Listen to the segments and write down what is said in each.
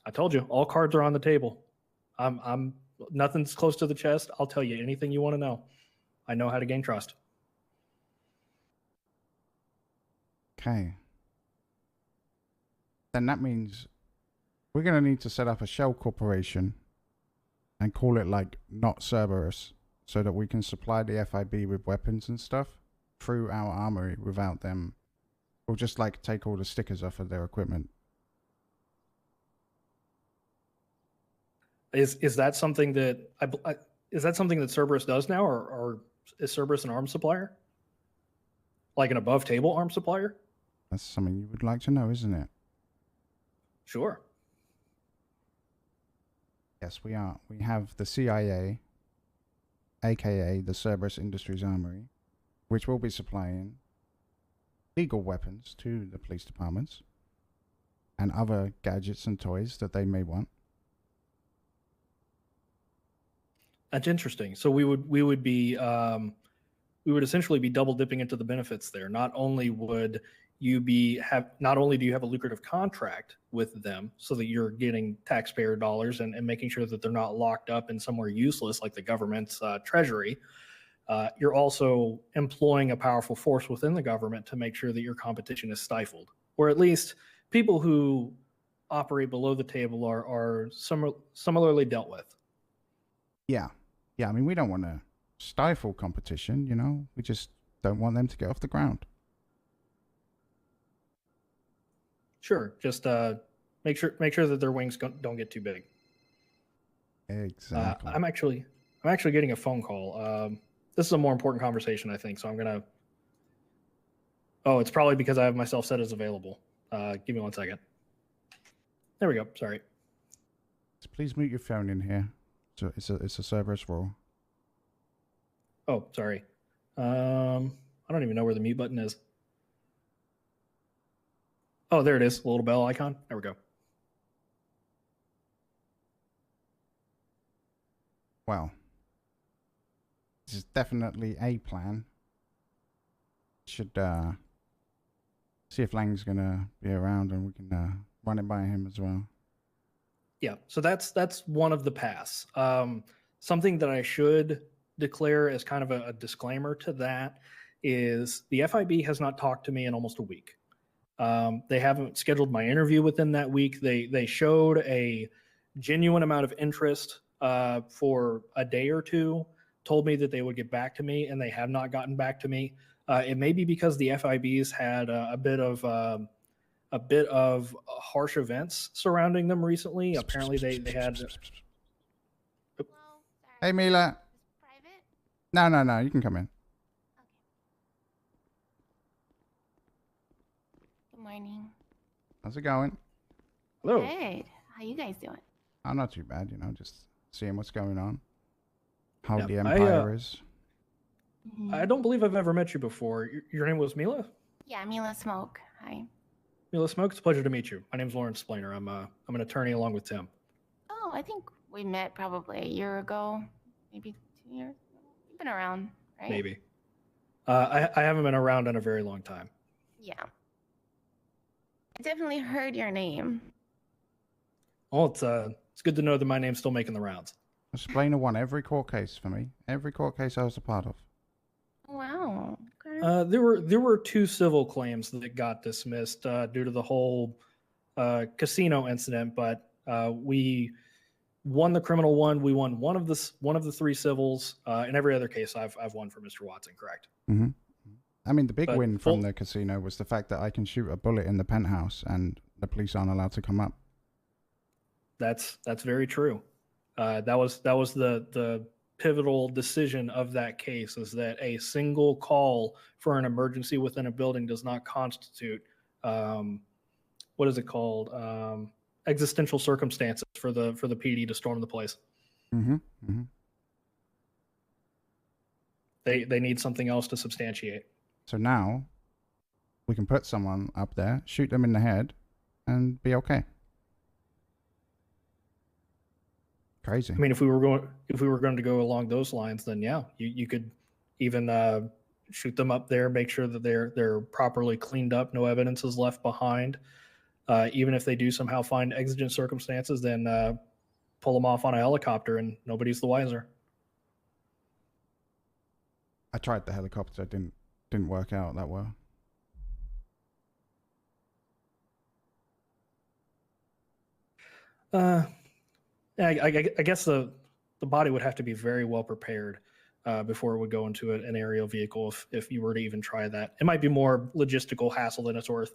I told you, all cards are on the table. I'm nothing's close to the chest. I'll tell you anything you want to know. I know how to gain trust. Okay. Then that means we're going to need to set up a shell corporation and call it like not Cerberus so that we can supply the FIB with weapons and stuff through our armory without them. We'll just like take all the stickers off of their equipment. Is that something that is that something that Cerberus does now, or is Cerberus an arms supplier? Like an above table arms supplier? That's something you would like to know, isn't it? Sure. Yes, we are. We have the CIA, aka the Cerberus Industries Armory, which will be supplying legal weapons to the police departments and other gadgets and toys that they may want. That's interesting. So we would essentially be double dipping into the benefits there. Not only would you not only do you have a lucrative contract with them so that you're getting taxpayer dollars and making sure that they're not locked up in somewhere useless like the government's treasury, you're also employing a powerful force within the government to make sure that your competition is stifled, or at least people who operate below the table are similarly dealt with. Yeah. Yeah, I mean, we don't want to stifle competition, you know? We just don't want them to get off the ground. Sure. Just make sure that their wings don't get too big. Exactly. I'm actually getting a phone call. This is a more important conversation, I think, so I'm going to... Oh, it's probably because I have myself set as available. Give me 1 second. There we go. Sorry. So please mute your phone in here. So it's a Cerberus rule. Oh, sorry. I don't even know where the mute button is. Oh, there it is. The little bell icon. There we go. Well, this is definitely a plan. Should see if Lang's gonna be around and we can run it by him as well. Yeah, so that's one of the paths. Something that I should declare as kind of a disclaimer to that is the FIB has not talked to me in almost a week. They haven't scheduled my interview within that week. They showed a genuine amount of interest for a day or two, told me that they would get back to me, and they have not gotten back to me. It may be because the FIBs had a bit of harsh events surrounding them recently. Apparently they had... Hello? Hey, Mila. Is private? No, you can come in. Okay. Good morning. How's it going? Hello. Good. How you guys doing? I'm not too bad, you know, just seeing what's going on. How Yeah, the Empire is. I don't believe I've ever met you before. Your name was Mila? Yeah, Mila Smoke. Hi. Mila Smoke, it's a pleasure to meet you. My name's Splainer. I'm an attorney along with Tim. Oh, I think we met probably a year ago, maybe 2 years. You've been around, right? Maybe. I haven't been around in a very long time. Yeah. I definitely heard your name. Well, it's good to know that my name's still making the rounds. Splainer won every court case for me. Every court case I was a part of. Wow. Okay. There were 2 civil claims that got dismissed due to the whole casino incident, but we won the criminal one. We won one of the 3 civils. In every other case, I've won for Mr. Watson. Correct. Mm-hmm. I mean, the big win from the casino was the fact that I can shoot a bullet in the penthouse and the police aren't allowed to come up. That's very true. That was the pivotal decision of that case, is that a single call for an emergency within a building does not constitute what is it called, existential circumstances for the PD to storm the place. Mm-hmm. Mm-hmm. They need something else to substantiate. So now we can put someone up there, shoot them in the head, and be okay. Crazy. I mean, if we were going to go along those lines, then yeah, you could even shoot them up there, make sure that they're properly cleaned up, no evidence is left behind. Even if they do somehow find exigent circumstances, then pull them off on a helicopter and nobody's the wiser. I tried the helicopter, didn't work out that well. I guess the body would have to be very well prepared before it would go into an aerial vehicle if you were to even try that. It might be more logistical hassle than it's worth.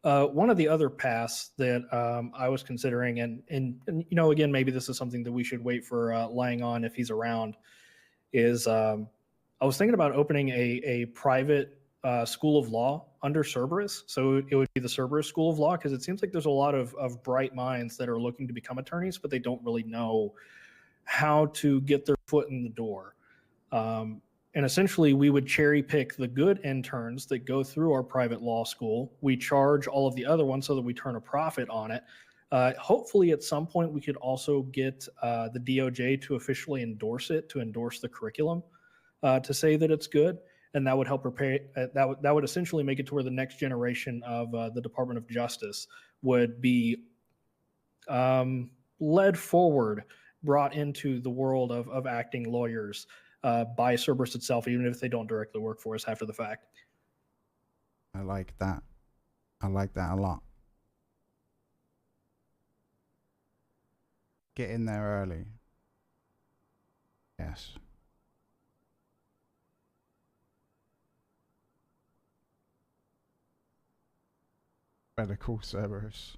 One of the other paths that I was considering, and you know, again, maybe this is something that we should wait for Lang on if he's around, is I was thinking about opening a private school of law under Cerberus. So it would be the Cerberus School of Law, because it seems like there's a lot of bright minds that are looking to become attorneys, but they don't really know how to get their foot in the door. And essentially, we would cherry pick the good interns that go through our private law school. We charge all of the other ones so that we turn a profit on it. Hopefully, at some point, we could also get the DOJ to officially endorse it, to endorse the curriculum, to say that it's good. And that would help prepare, that would essentially make it to where the next generation of the Department of Justice would be led forward, brought into the world of acting lawyers by Cerberus itself, even if they don't directly work for us after the fact. I like that. I like that a lot. Get in there early. Yes. Better call Cerberus.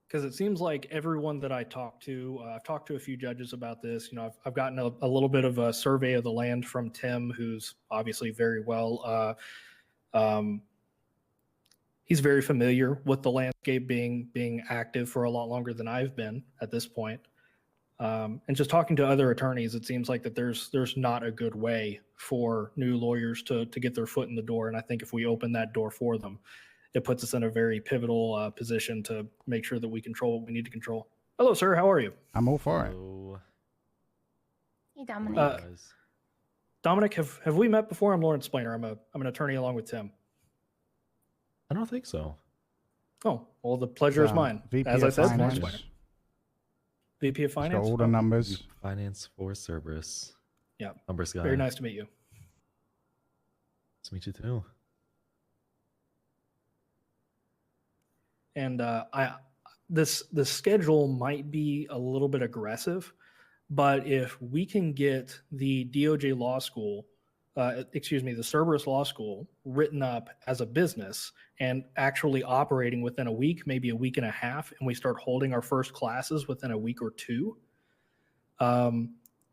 Because it seems like everyone that I talk to, I've talked to a few judges about this. You know, I've gotten a little bit of a survey of the land from Tim, who's obviously very well. He's very familiar with the landscape, being active for a lot longer than I've been at this point. And just talking to other attorneys, it seems like that there's not a good way for new lawyers to get their foot in the door. And I think if we open that door for them, it puts us in a very pivotal position to make sure that we control what we need to control. Hello, sir. How are you? I'm all for Hello. Hey, Dominic. Dominic, have we met before? I'm Lawrence Splainer. I'm an attorney along with Tim. I don't think so. Oh, well, the pleasure is mine. VP As I of said, Finance. Lawrence Splainer. VP of He's got Finance. all the numbers. Finance for Cerberus. Yeah. Numbers guy. Very nice to meet you. Nice to meet you too. And the schedule might be a little bit aggressive, but if we can get the DOJ Law School, the Cerberus Law School written up as a business and actually operating within a week, maybe a week and a half, and we start holding our first classes within a week or two,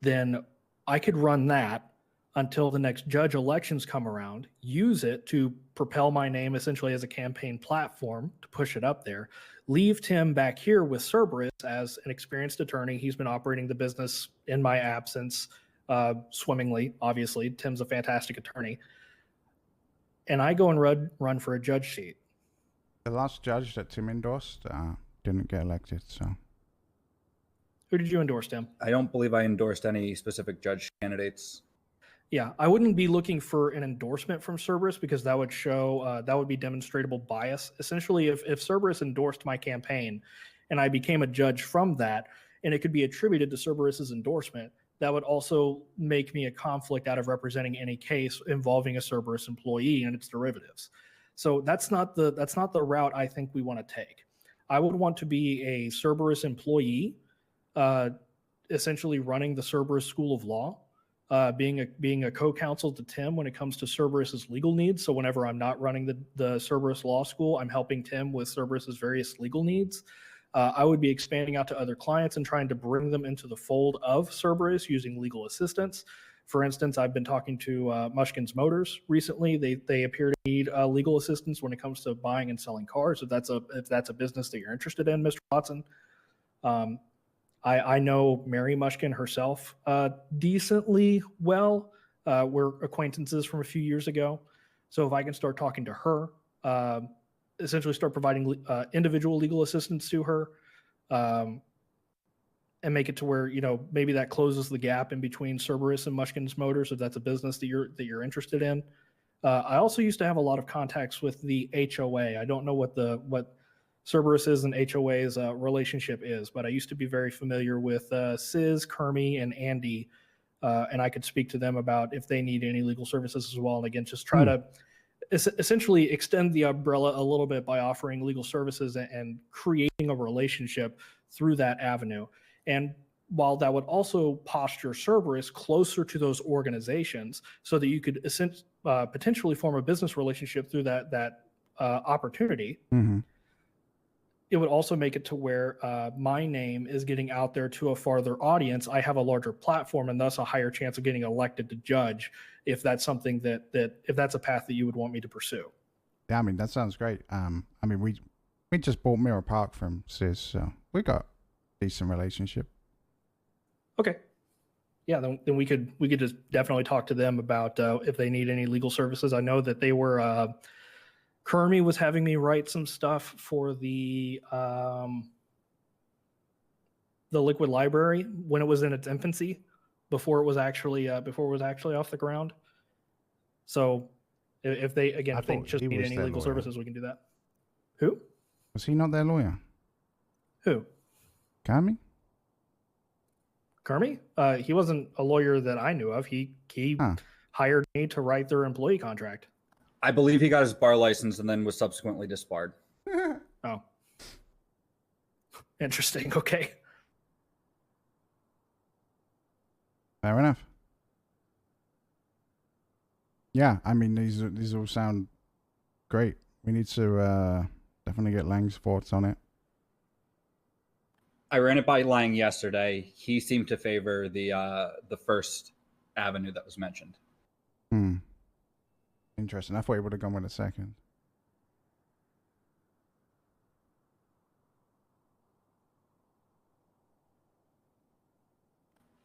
then I could run that until the next judge elections come around, use it to propel my name essentially as a campaign platform to push it up there, leave Tim back here with Cerberus as an experienced attorney. He's been operating the business in my absence swimmingly, obviously. Tim's a fantastic attorney. And I go and run for a judge seat. The last judge that Tim endorsed didn't get elected, so. Who did you endorse, Tim? I don't believe I endorsed any specific judge candidates. Yeah, I wouldn't be looking for an endorsement from Cerberus because that would show, that would be demonstrable bias. Essentially, if Cerberus endorsed my campaign and I became a judge from that, and it could be attributed to Cerberus's endorsement, that would also make me a conflict out of representing any case involving a Cerberus employee and its derivatives. So that's not the route I think we want to take. I would want to be a Cerberus employee, essentially running the Cerberus School of Law, being a co-counsel to Tim when it comes to Cerberus's legal needs. So whenever I'm not running the Cerberus Law School, I'm helping Tim with Cerberus's various legal needs. I would be expanding out to other clients and trying to bring them into the fold of Cerberus using legal assistance. For instance, I've been talking to Mushkin's Motors recently. They appear to need legal assistance when it comes to buying and selling cars. If that's a business that you're interested in, Mr. Watson. I know Mary Mushkin herself decently well. We're acquaintances from a few years ago. So if I can start talking to her, essentially start providing individual legal assistance to her, and and make it to where, you know, maybe that closes the gap in between Cerberus and Mushkin's Motors if that's a business that you're interested in. I also used to have a lot of contacts with the HOA. I don't know what Cerberus's and HOA's relationship is, but I used to be very familiar with Sis, Kermie, and Andy, and I could speak to them about if they need any legal services as well. And again, just try to essentially extend the umbrella a little bit by offering legal services and creating a relationship through that avenue. And while that would also posture Cerberus closer to those organizations so that you could potentially form a business relationship through that opportunity, it would also make it to where my name is getting out there to a farther audience. I have a larger platform and thus a higher chance of getting elected to judge if that's something that if that's a path that you would want me to pursue. Yeah, I mean, that sounds great. I mean, we just bought Mirror Park from Sis, so we got a decent relationship. Okay. Yeah, then we could just definitely talk to them about if they need any legal services. I know that they were Kermie was having me write some stuff for the Liquid Library when it was in its infancy, before it was actually off the ground. So if they just need any legal services, we can do that. Who? Was he not their lawyer? Who? Kermie? Kermie? He wasn't a lawyer that I knew of. He hired me to write their employee contract. I believe he got his bar license and then was subsequently disbarred. Oh. Interesting. Okay. Fair enough. Yeah, I mean, these all sound great. We need to definitely get Lang's thoughts on it. I ran it by Lang yesterday. He seemed to favor the first avenue that was mentioned. Interesting. I thought he would have gone with a second.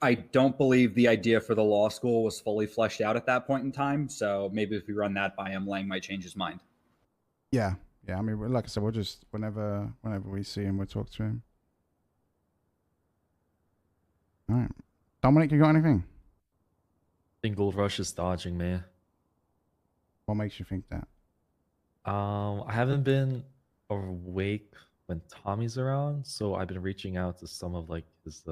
I don't believe the idea for the law school was fully fleshed out at that point in time. So maybe if we run that by him, Lang might change his mind. Yeah. I mean, like I said, we'll just whenever we see him, we'll talk to him. All right, Dominic, you got anything? I think Gold Rush is dodging me. What makes you think that? I haven't been awake when Tommy's around, so I've been reaching out to some of like his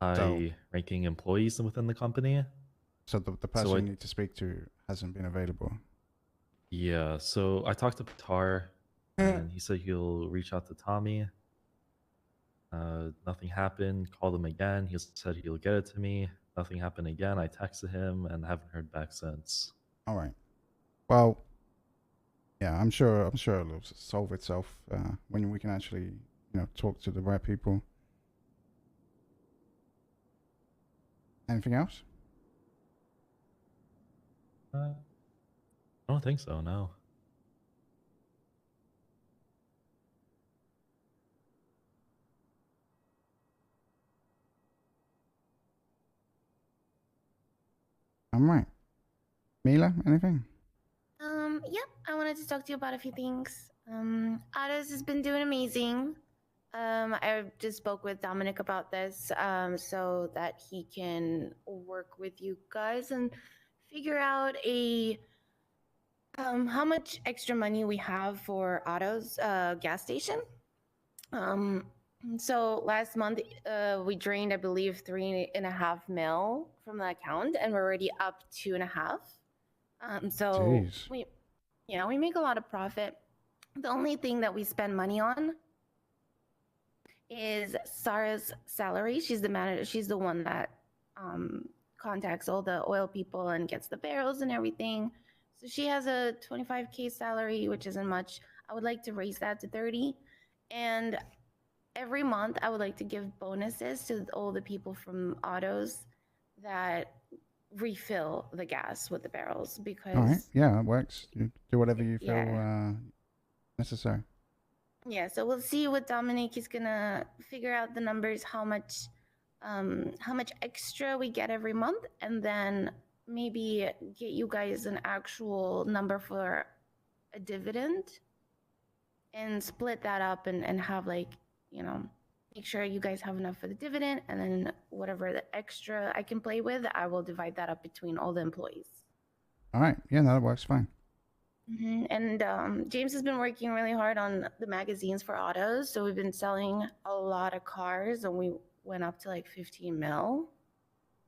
high-ranking employees within the company. So the person you need to speak to hasn't been available. Yeah, so I talked to Patar, and he said he'll reach out to Tommy. Nothing happened. Called him again. He said he'll get it to me. Nothing happened again. I texted him and haven't heard back since. All right. Well, yeah, I'm sure it'll solve itself when we can actually, talk to the right people. Anything else? I don't think so. No. All right. Mila, anything? Yep, I wanted to talk to you about a few things. Otis has been doing amazing. I just spoke with Dominic about this, so that he can work with you guys and figure out how much extra money we have for Otto's gas station. So last month we drained, I believe, $3.5 million from the account, and we're already up 2.5. So Jeez. we make a lot of profit. The only thing that we spend money on is Sarah's salary. She's the manager. She's the one that contacts all the oil people and gets the barrels and everything. So she has a $25K salary, which isn't much. I would like to raise that to 30. And every month I would like to give bonuses to all the people from Autos that refill the gas with the barrels, because all right, yeah, it works. You do whatever you feel necessary. Yeah, so we'll see with Dominic. He's gonna figure out the numbers, how much extra we get every month, and then maybe get you guys an actual number for a dividend and split that up and have, like, make sure you guys have enough for the dividend, and then whatever the extra I can play with, I will divide that up between all the employees. All right. Yeah, no, that works fine. And James has been working really hard on the magazines for autos. So we've been selling a lot of cars, and we went up to like 15 mil.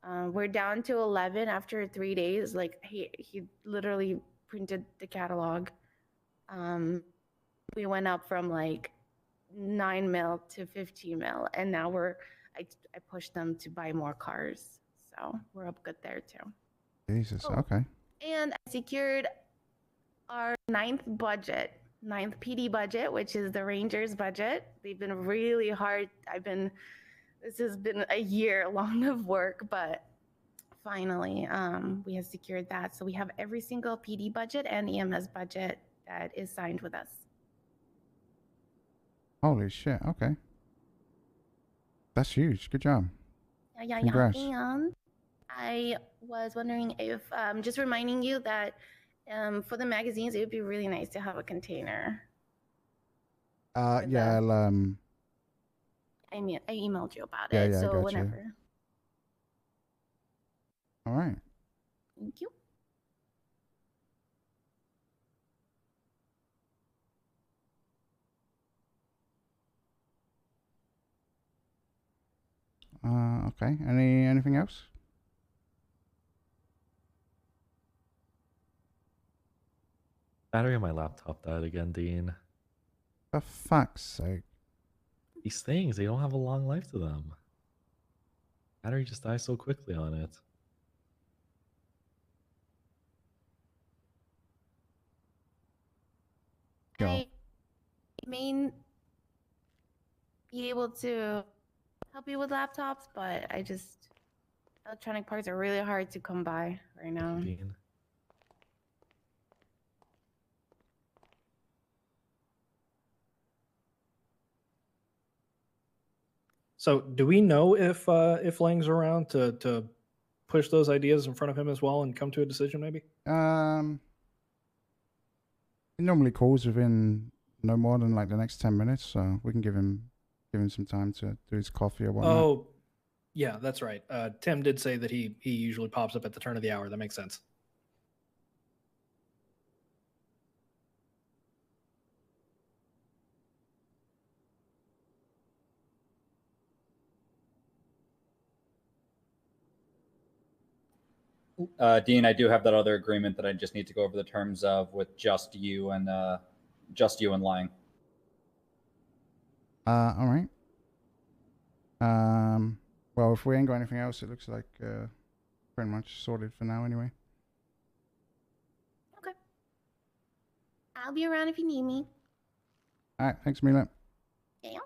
We're down to 11 after 3 days. Like he literally printed the catalog. We went up from like 9 mil to 15 mil, and now I pushed them to buy more cars. So we're up good there too. Jesus. Oh. Okay. And I secured our ninth PD budget, which is the Rangers budget. They've been really hard. This has been a year long of work, but finally we have secured that. So we have every single PD budget and EMS budget that is signed with us. Holy shit. Okay. That's huge. Good job. Yeah. Congrats. And I was wondering if, just reminding you that for the magazines, it would be really nice to have a container. Yeah, I'll, I emailed you about Yeah, it, yeah, I so got you. whenever. all right. Thank you. Okay. Anything else? Battery on my laptop died again, Dean. For fuck's sake. These things, they don't have a long life to them. Battery just dies so quickly on it. Go. I may be able to help you with laptops, but electronic parts are really hard to come by right now. Dean. So, do we know if Lang's around to push those ideas in front of him as well and come to a decision, maybe? He normally calls within no more than like the next 10 minutes, so we can give him some time to do his coffee or whatnot. Oh, yeah, that's right. Tim did say that he usually pops up at the turn of the hour. That makes sense. Dean, I do have that other agreement that I just need to go over the terms of with just you and Lang. All right. Well, if we ain't got anything else, it looks like pretty much sorted for now anyway. Okay. I'll be around if you need me. All right. Thanks, Mila. Yeah.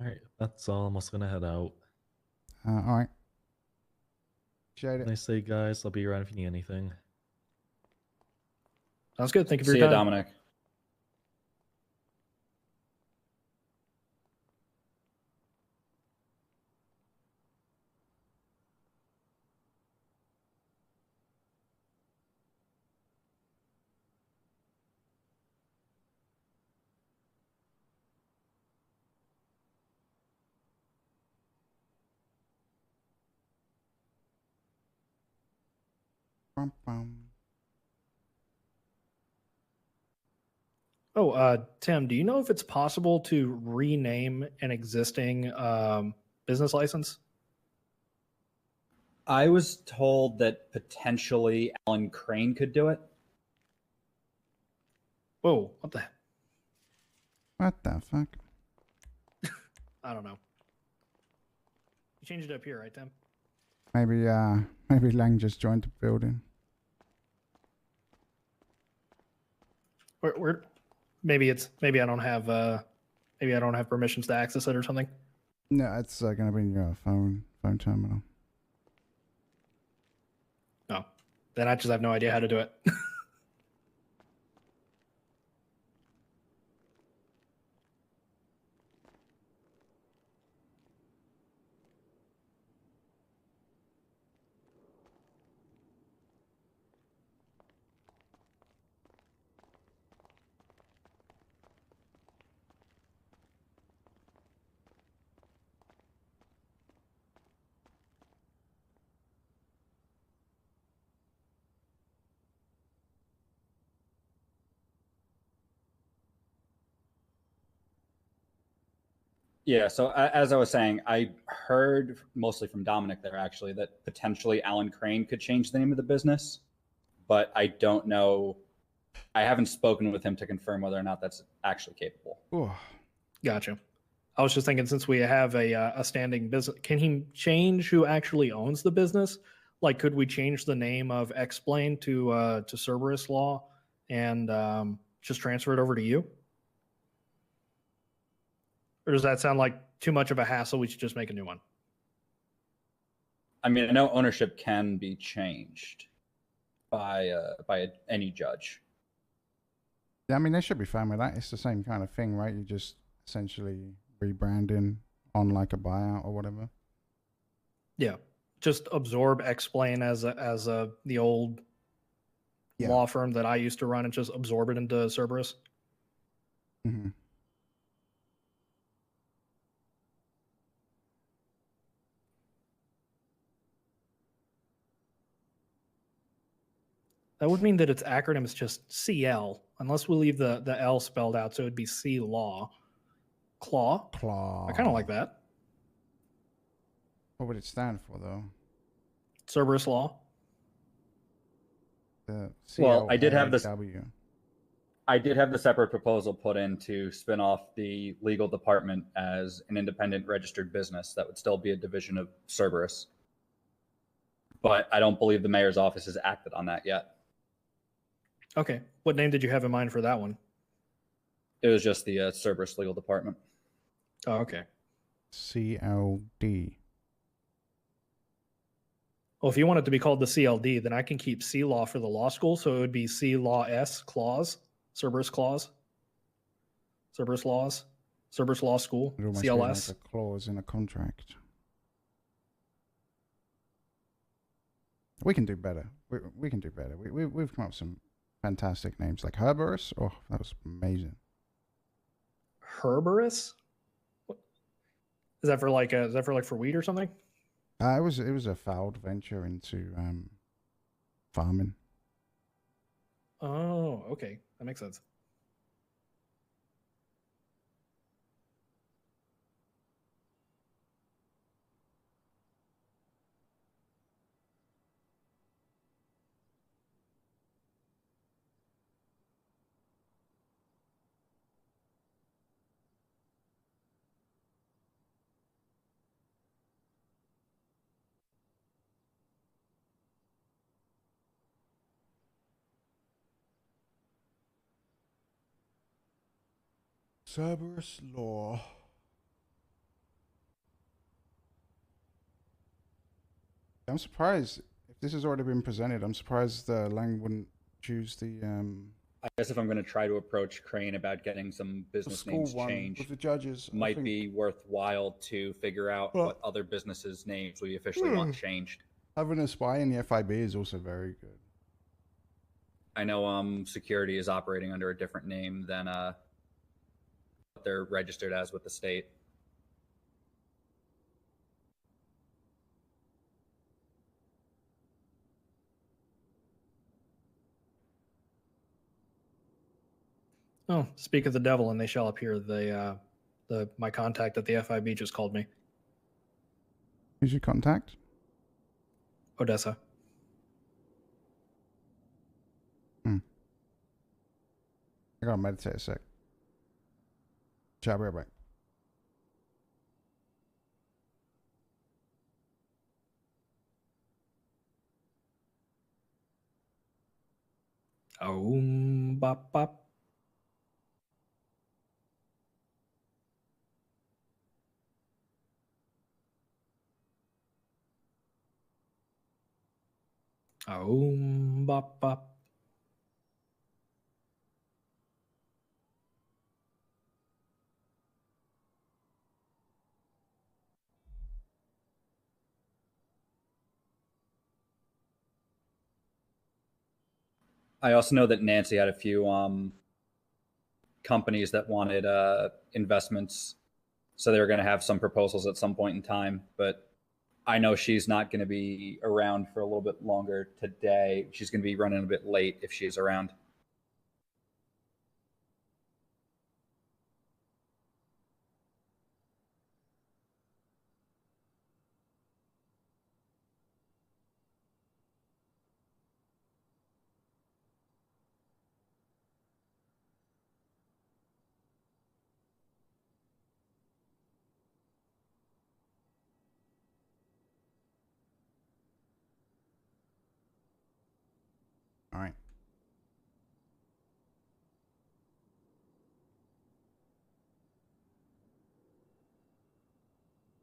Alright, that's all. I'm also gonna head out. All right. Appreciate it. Nice day, guys. I'll be around if you need anything. Sounds good. Thank you for See your you, time. Dominic. Bum, bum. Oh, Tim, do you know if it's possible to rename an existing business license? I was told that potentially Alan Crane could do it. Whoa, what the? What the fuck? I don't know. You changed it up here, right, Tim? Maybe Lang just joined the building. Where? Maybe I don't have permissions to access it or something. No, it's gonna be in your phone terminal. No, then I just have no idea how to do it. Yeah, so as I was saying, I heard mostly from Dominic there actually that potentially Alan Crane could change the name of the business, but I don't know. I haven't spoken with him to confirm whether or not that's actually capable. Ooh. Gotcha. I was just thinking, since we have a standing business, can he change who actually owns the business? Like, could we change the name of Explain to Cerberus Law and just transfer it over to you? Or does that sound like too much of a hassle? We should just make a new one. I mean, I know ownership can be changed by any judge. Yeah, I mean, they should be fine with that. It's the same kind of thing, right? You just essentially rebranding on like a buyout or whatever. Yeah, just absorb Explain as the old law firm that I used to run, and just absorb it into Cerberus. Mm-hmm. That would mean that its acronym is just CL, unless we leave the L spelled out, so it'd be C Law. Claw? Claw. I kind of like that. What would it stand for, though? Cerberus Law. Well, I did have this. CLAW. I did have the separate proposal put in to spin off the legal department as an independent registered business that would still be a division of Cerberus. But I don't believe the mayor's office has acted on that yet. Okay. What name did you have in mind for that one? It was just the Cerberus legal department. Oh, okay. CLD. Well, if you want it to be called the CLD, then I can keep C Law for the law school, so it would be C Law S Clause, Cerberus Clause, Cerberus Laws, Cerberus Law School, It almost CLS. feels like a clause in a contract. We can do better. We can do better. We've come up with some fantastic names like Herberus. Oh, that was amazing. Herberus? Is that for like for wheat or something? It was a failed venture into farming. Oh, okay. That makes sense. Cerberus Law. I'm surprised if this has already been presented. I'm surprised Lang wouldn't choose the I guess if I'm going to try to approach Crane about getting some business names changed, with the judges. might be worthwhile to figure out what other businesses' names we officially want changed. Having a spy in the FIB is also very good. I know security is operating under a different name than what they're registered as with the state. Oh, speak of the devil, and they shall appear. My contact at the FIB just called me. Who's your contact? Odessa. I gotta meditate a sec. Ciao, be right back. Bop bop. Bop bop. I also know that Nancy had a few companies that wanted investments, so they were going to have some proposals at some point in time. But I know she's not going to be around for a little bit longer today. She's going to be running a bit late if she's around.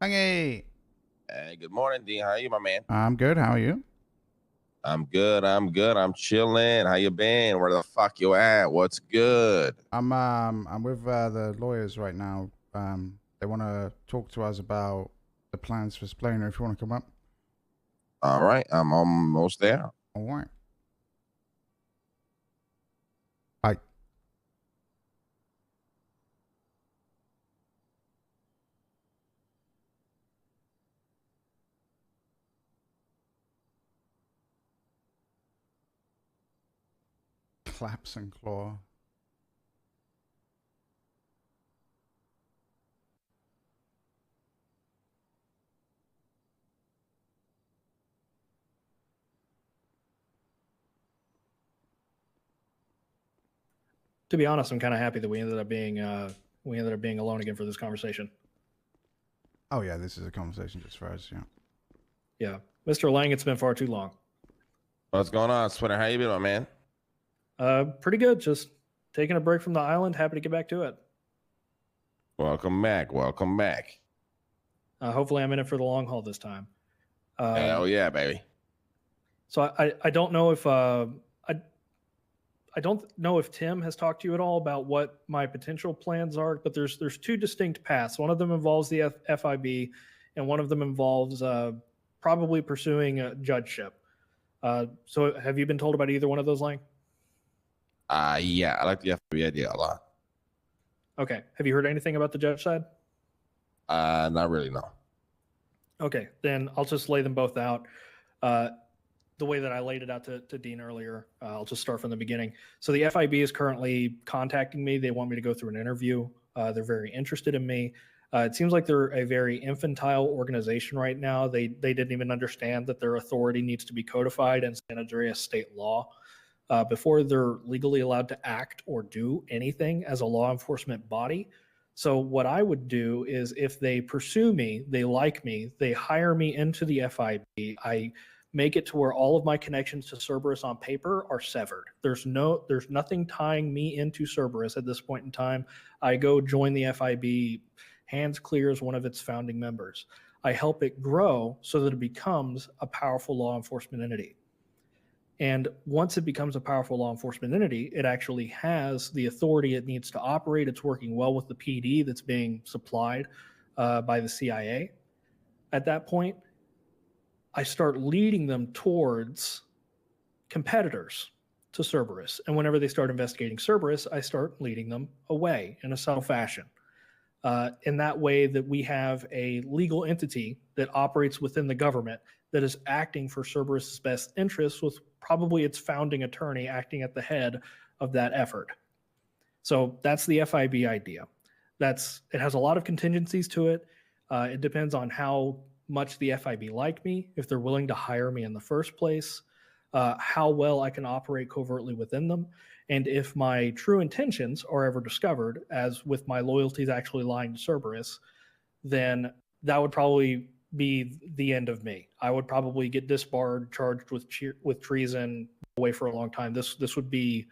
Hey, Hey, good morning, Dean. How are you, my man? I'm good. How are you? I'm good. I'm chilling. How you been? Where the fuck you at? What's good? I'm with the lawyers right now. They want to talk to us about the plans for Splainer. If you want to come up. All right, I'm almost there. All right. Hi. Claps and claw. To be honest, I'm kind of happy that we ended up being alone again for this conversation. Oh yeah, this is a conversation just for us. Yeah. Yeah, Mr. Lang, it's been far too long. What's going on, Splitter? How you been, my man? Pretty good. Just taking a break from the island. Happy to get back to it. Welcome back. Welcome back. Hopefully, I'm in it for the long haul this time. Hell yeah, baby. So I don't know if I don't know if Tim has talked to you at all about what my potential plans are, but there's two distinct paths. One of them involves the FIB, and one of them involves probably pursuing a judgeship. So have you been told about either one of those, Lang? Yeah, I like the FB idea a lot. Okay. Have you heard anything about the judge side? Not really, no. Okay, then I'll just lay them both out. The way that I laid it out to Dean earlier, I'll just start from the beginning. So the FIB is currently contacting me. They want me to go through an interview. They're very interested in me. It seems like they're a very infantile organization right now. They didn't even understand that their authority needs to be codified in San Andreas state law before they're legally allowed to act or do anything as a law enforcement body. So what I would do is, if they pursue me, they like me, they hire me into the FIB, I make it to where all of my connections to Cerberus on paper are severed. There's nothing tying me into Cerberus at this point in time. I go join the FIB hands clear as one of its founding members. I help it grow so that it becomes a powerful law enforcement entity. And once it becomes a powerful law enforcement entity, it actually has the authority it needs to operate. It's working well with the PD that's being supplied by the CIA. At that point, I start leading them towards competitors to Cerberus. And whenever they start investigating Cerberus, I start leading them away in a subtle fashion. In that way, that we have a legal entity that operates within the government that is acting for Cerberus's best interests, with probably its founding attorney acting at the head of that effort. So that's the FIB idea. It has a lot of contingencies to it. It depends on how much the FIB like me, if they're willing to hire me in the first place, how well I can operate covertly within them, and if my true intentions are ever discovered, as with my loyalties actually lying to Cerberus, then that would probably be the end of me. I would probably get disbarred, charged with treason, away for a long time. This would be,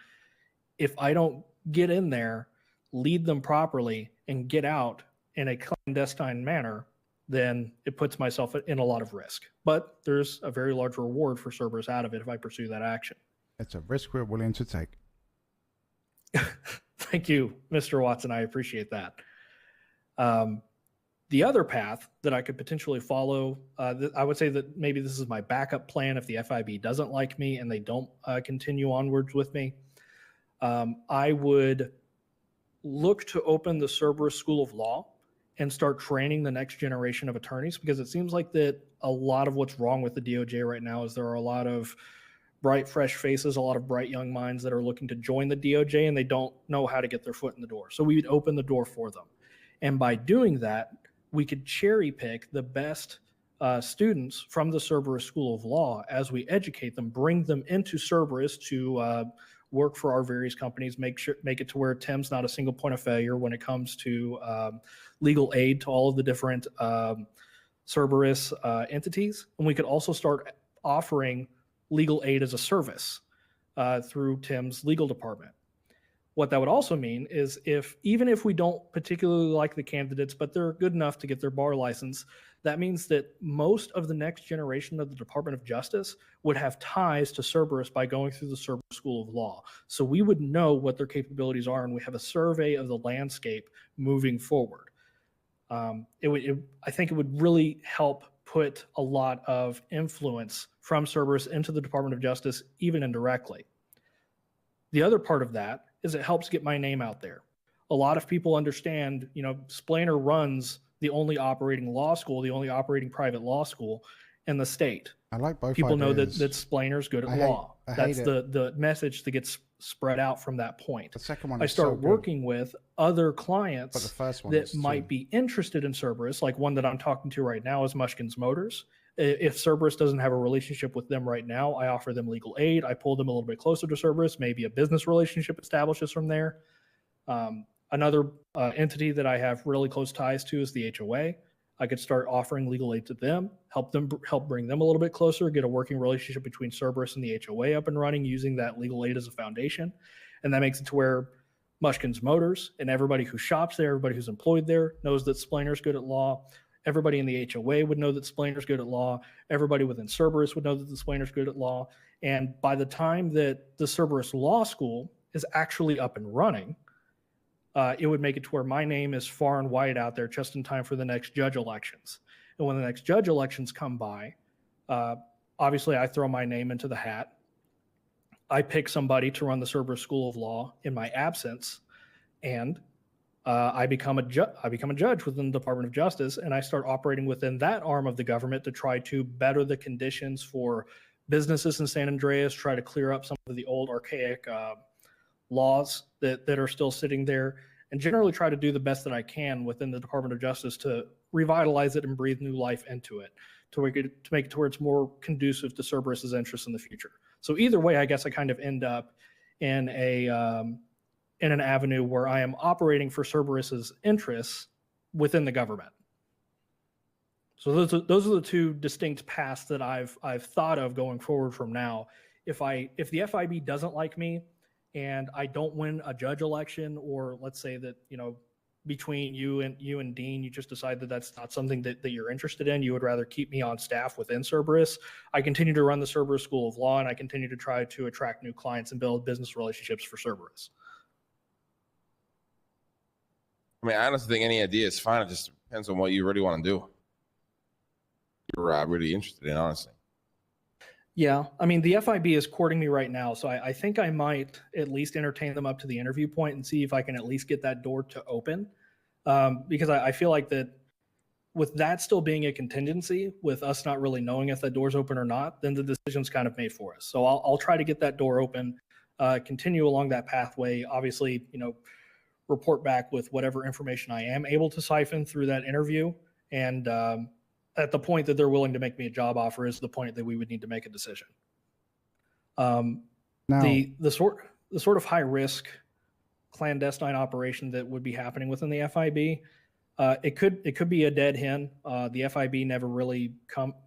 if I don't get in there, lead them properly, and get out in a clandestine manner, then it puts myself in a lot of risk. But there's a very large reward for Cerberus out of it if I pursue that action. It's a risk we're willing to take. Thank you, Mr. Watson. I appreciate that. The other path that I could potentially follow, I would say that maybe this is my backup plan if the FIB doesn't like me and they don't continue onwards with me. I would look to open the Cerberus School of Law and start training the next generation of attorneys, because it seems like that a lot of what's wrong with the DOJ right now is there are a lot of bright, fresh faces, a lot of bright young minds that are looking to join the DOJ, and they don't know how to get their foot in the door. So we would open the door for them. And by doing that, we could cherry pick the best students from the Cerberus School of Law as we educate them, bring them into Cerberus to work for our various companies, make it to where Tim's not a single point of failure when it comes to legal aid to all of the different Cerberus entities. And we could also start offering legal aid as a service through Tim's legal department. What that would also mean is even if we don't particularly like the candidates, but they're good enough to get their bar license, that means that most of the next generation of the Department of Justice would have ties to Cerberus by going through the Cerberus School of Law. So we would know what their capabilities are, and we have a survey of the landscape moving forward. I think it would really help put a lot of influence from Cerberus into the Department of Justice, even indirectly. The other part of that is it helps get my name out there. A lot of people understand, Splainer runs the only operating law school, the only operating private law school in the state. I like both People know ideas. that Splainer's good at law. That's the message that gets spread out from that point. The second one I is start so good. working with other But the clients first one that is might too. be interested in Cerberus, like one that I'm talking to right now is Mushkin's Motors. If Cerberus doesn't have a relationship with them right now, I offer them legal aid. I pull them a little bit closer to Cerberus. Maybe a business relationship establishes from there. Another entity that I have really close ties to is the HOA. I could start offering legal aid to them, help bring them a little bit closer, get a working relationship between Cerberus and the HOA up and running using that legal aid as a foundation. And that makes it to where Mushkin's Motors and everybody who shops there, everybody who's employed there knows that Splainer's good at law. Everybody in the HOA would know that Splainer's good at law. Everybody within Cerberus would know that the Splainer's good at law. And by the time that the Cerberus Law School is actually up and running, it would make it to where my name is far and wide out there just in time for the next judge elections. And when the next judge elections come by, obviously I throw my name into the hat. I pick somebody to run the Cerberus School of Law in my absence, and I become a judge within the Department of Justice, and I start operating within that arm of the government to try to better the conditions for businesses in San Andreas, try to clear up some of the old archaic laws that are still sitting there, and generally try to do the best that I can within the Department of Justice to revitalize it and breathe new life into it, to make it to where it's more conducive to Cerberus's interests in the future. So either way, I guess I kind of end up in an avenue where I am operating for Cerberus's interests within the government. So those are the two distinct paths that I've thought of going forward from now. If the FIB doesn't like me and I don't win a judge election, or let's say that between you and Dean, you just decide that that's not something that you're interested in, you would rather keep me on staff within Cerberus, I continue to run the Cerberus School of Law, and I continue to try to attract new clients and build business relationships for Cerberus. I mean, I honestly think any idea is fine. It just depends on what you really want to do. You're really interested in, honestly. Yeah, I mean, the FIB is courting me right now, so I think I might at least entertain them up to the interview point and see if I can at least get that door to open. Because I feel like that with that still being a contingency, with us not really knowing if that door's open or not, then the decision's kind of made for us. So I'll try to get that door open, continue along that pathway. Obviously, report back with whatever information I am able to siphon through that interview. And at the point that they're willing to make me a job offer is the point that we would need to make a decision. Now, the sort of high risk clandestine operation that would be happening within the FIB, it could be a dead hen. The FIB never really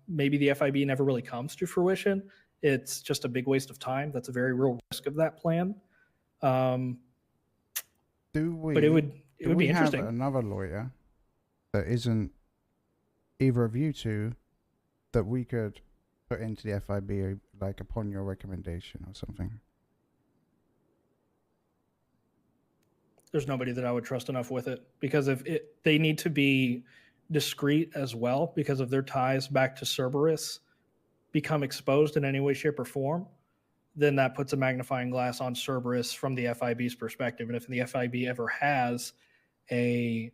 the FIB never really comes to fruition. It's just a big waste of time. That's a very real risk of that plan. But it would be interesting. Have another lawyer that isn't either of you two that we could put into the FIB, like upon your recommendation or something? There's nobody that I would trust enough with it, because they need to be discreet as well, because of their ties back to Cerberus become exposed in any way, shape, or form, then that puts a magnifying glass on Cerberus from the FIB's perspective. And if the FIB ever has a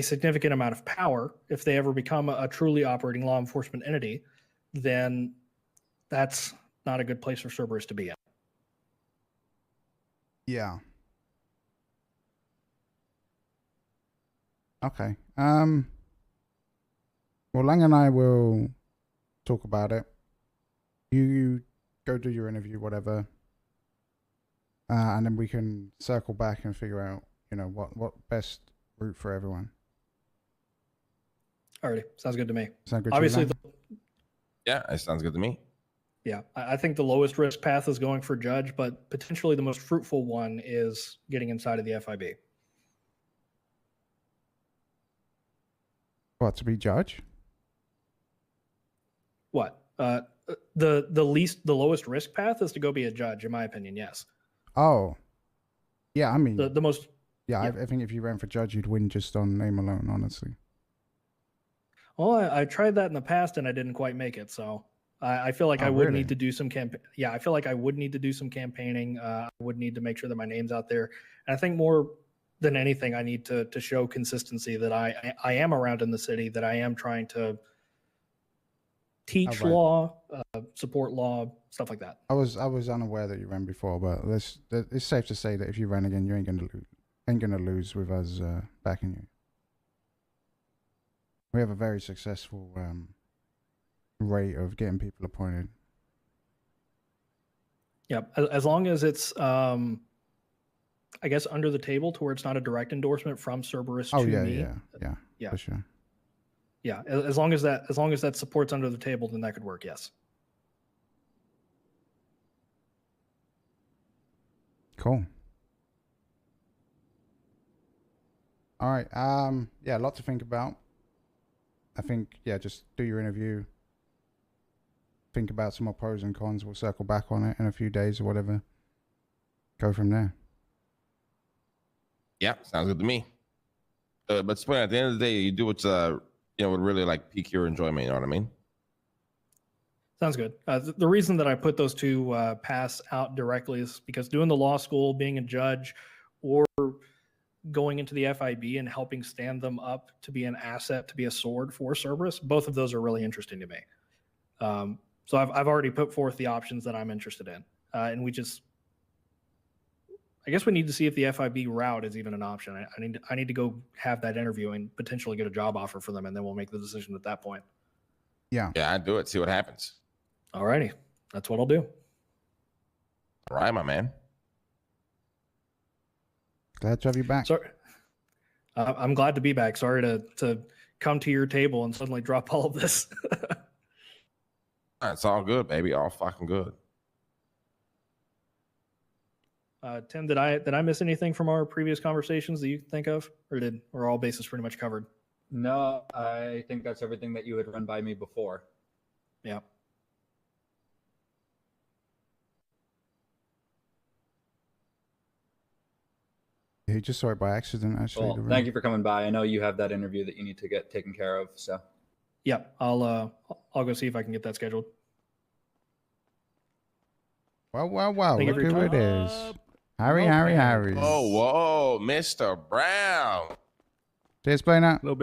significant amount of power, if they ever become a truly operating law enforcement entity, then that's not a good place for Cerberus to be at. Yeah. Okay. Well, Lang and I will talk about it. You go do your interview, whatever, and then we can circle back and figure out, what best route for everyone. Alrighty, sounds good to me. Sound good? Obviously, Yeah, it sounds good to me. Yeah, I think the lowest risk path is going for judge, but potentially the most fruitful one is getting inside of the FIB. What, to be judge? What? The lowest risk path is to go be a judge, in my opinion. Yes. Oh, yeah. I mean, The most. yeah, yeah. I think if you ran for judge, you'd win just on name alone, honestly. Well, I tried that in the past and I didn't quite make it. So I feel like Oh, I would really? need to do some Yeah, I feel like I would need to do some campaigning. I would need to make sure that my name's out there. And I think more than anything, I need to show consistency that I am around in the city, that I am trying to teach right. law, support law, stuff like that. I was unaware that you ran before, but it's safe to say that if you ran again, you ain't gonna lose with us backing you. We have a very successful rate of getting people appointed. Yeah, as long as it's I guess under the table to where it's not a direct endorsement from Cerberus Oh to yeah, me. yeah, for sure. Yeah, as long as that supports under the table, then that could work. Yes. Cool. All right. Yeah, a lot to think about. I think, yeah, just do your interview. Think about some more pros and cons. We'll circle back on it in a few days or whatever. Go from there. Yeah, sounds good to me. But Splainer, at the end of the day, you do what's would really like pique your enjoyment. You know what I mean? Sounds good. The reason that I put those two paths out directly is because doing the law school, being a judge, or going into the FIB and helping stand them up to be an asset, to be a sword for Cerberus, both of those are really interesting to me. So I've already put forth the options that I'm interested in, and I guess we need to see if the FIB route is even an option. I need to go have that interview and potentially get a job offer for them, and then we'll make the decision at that point. Yeah. Yeah, I'd do it. See what happens. All righty, that's what I'll do. All right, my man. Glad to have you back. Sorry, I'm glad to be back. Sorry to come to your table and suddenly drop all of this. It's all good, baby. All fucking good. Tim, did I miss anything from our previous conversations that you can think of, or were all bases pretty much covered? No, I think that's everything that you had run by me before. Yeah. He just saw it by accident, actually. Well, thank you for coming by. I know you have that interview that you need to get taken care of. So. Yeah, I'll go see if I can get that scheduled. Wow. Thank you Look for who your it time. is. Harry. Oh, whoa, Mr. Brown. Cheers, Splainer. A little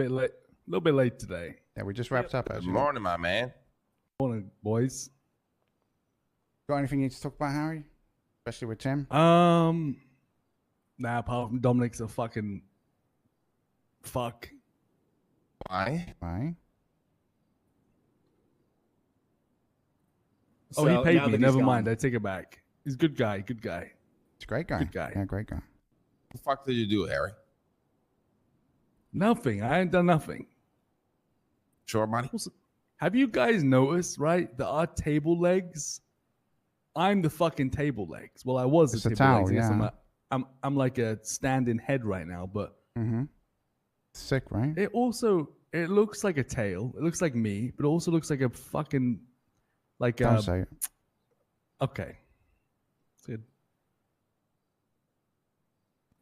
bit late today. Yeah, we just wrapped up, Good actually. morning, my man. Morning, boys. Got anything you need to talk about, Harry? Especially with Tim? Nah, apart from Dominic's a fucking fuck. Why? Why? Oh, he So paid now me. that he's Never gone- mind. I take it back. He's a good guy. Good guy. It's a great guy. Good guy. Yeah, great guy. What the fuck did you do, Harry? Nothing. I ain't done nothing. Sure, buddy? Have you guys noticed, right, that our table legs? I'm the fucking table legs. Well, I was It's the a table towel, legs. I guess yeah. I'm like a standing head right now, but Mm-hmm. Sick, right? it looks like a tail. It looks like me, but it also looks like a fucking like Don't say it. okay. Good.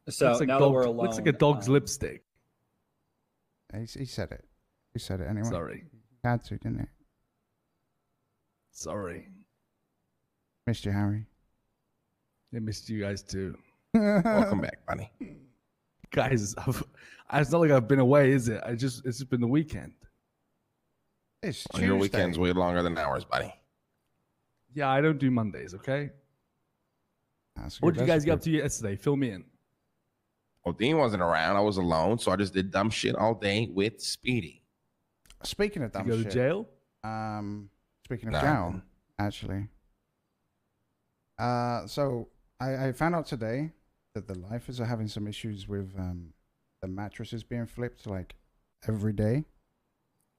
So looks like now that we're alone, looks like a dog's lipstick. He said it. He said it anyway. Sorry. Had to, didn't it? Sorry. Missed you, Harry. I missed you guys too. Welcome back, buddy. Guys, it's not like I've been away, is it? It's just been the weekend. It's Well, your Tuesday. weekend's way longer than ours, buddy. Yeah, I don't do Mondays, okay? That's What good, did you that's guys get up good. to yesterday? Fill me in. Well, Dean wasn't around. I was alone, so I just did dumb shit all day with Speedy. Speaking of Did dumb you go to shit, jail? speaking of Nah. jail, actually. So I found out today that the lifers are having some issues with the mattresses being flipped like every day.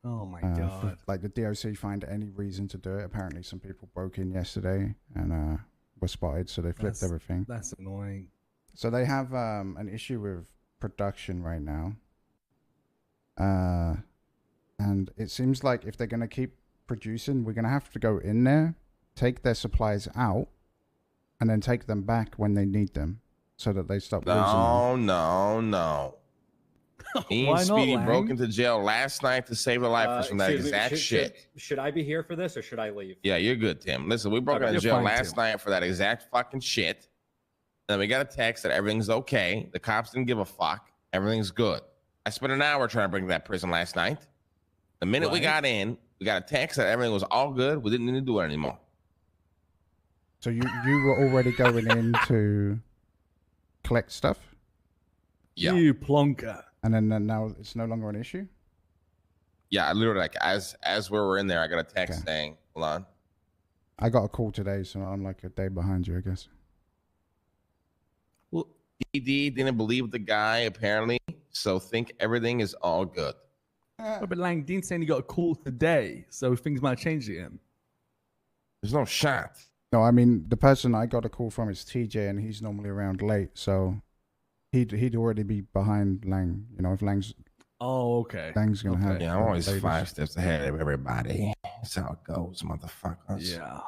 Oh my for, god. like the DOC find any reason to do it. Apparently, some people broke in yesterday and were spotted, so they flipped everything. That's annoying. So they have an issue with production right now. And it seems like if they're going to keep producing, we're going to have to go in there, take their supplies out, and then take them back when they need them so that they stop losing them. No. Me Why and not, Speedy Lang? broke into jail last night to save the life of from that Excuse me, exact shit. Should I be here for this or should I leave? Yeah, you're good, Tim. Listen, we broke Okay. into You're jail fine, last Tim. night for that exact fucking shit. Then we got a text that everything's okay. The cops didn't give a fuck. Everything's good. I spent an hour trying to bring to that prison last night. The minute we Right. got in, we got a text that everything was all good. We didn't need to do it anymore. So you were already going in to collect stuff, Yeah. You plonker. and then now it's no longer an issue? Yeah, I literally, like, as we were in there, I got a text Okay. saying, hold on. I got a call today, so I'm like a day behind you, I guess. Well, PD didn't believe the guy, apparently, so think everything is all good. but Lang Dean saying he got a call today, so things might change again. There's no shot. No, I mean, the person I got a call from is TJ, and he's normally around late, so he'd already be behind Lang. You know, if Lang's Oh, okay. Lang's gonna have. Yeah, I'm always latest. 5 steps ahead of everybody. That's how it goes, motherfuckers. Yeah.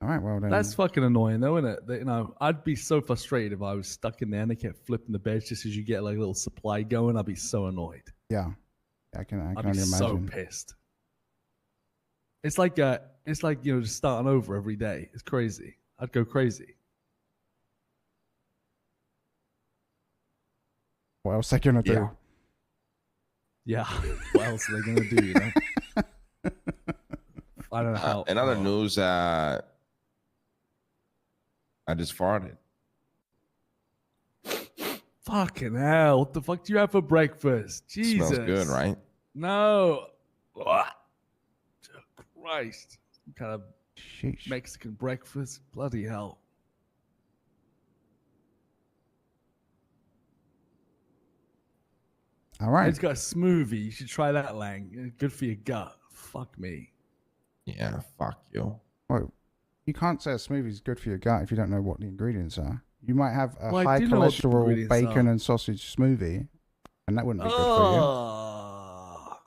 All right, well then. That's fucking annoying, though, isn't it? That, you know, I'd be so frustrated if I was stuck in there and they kept flipping the beds just as you get like a little supply going. I'd be so annoyed. Yeah, I can I'd only be so imagine. pissed. It's like you know, just starting over every day. It's crazy. I'd go crazy. What else they gonna do? Yeah. What else are they gonna do? You know. I don't know how. In other oh. news, I just farted. Fucking hell! What the fuck do you have for breakfast? Jesus. Smells good, right? No. Ugh. Christ. Some kind of Sheesh. Mexican breakfast. Bloody hell. All I right. just got a smoothie. You should try that, Lang. Good for your gut. Fuck me. Yeah, fuck you. Well, you can't say a smoothie's good for your gut if you don't know what the ingredients are. You might have a Well, I high do know what the cholesterol ingredients bacon are. and sausage smoothie, and that wouldn't be good for Oh.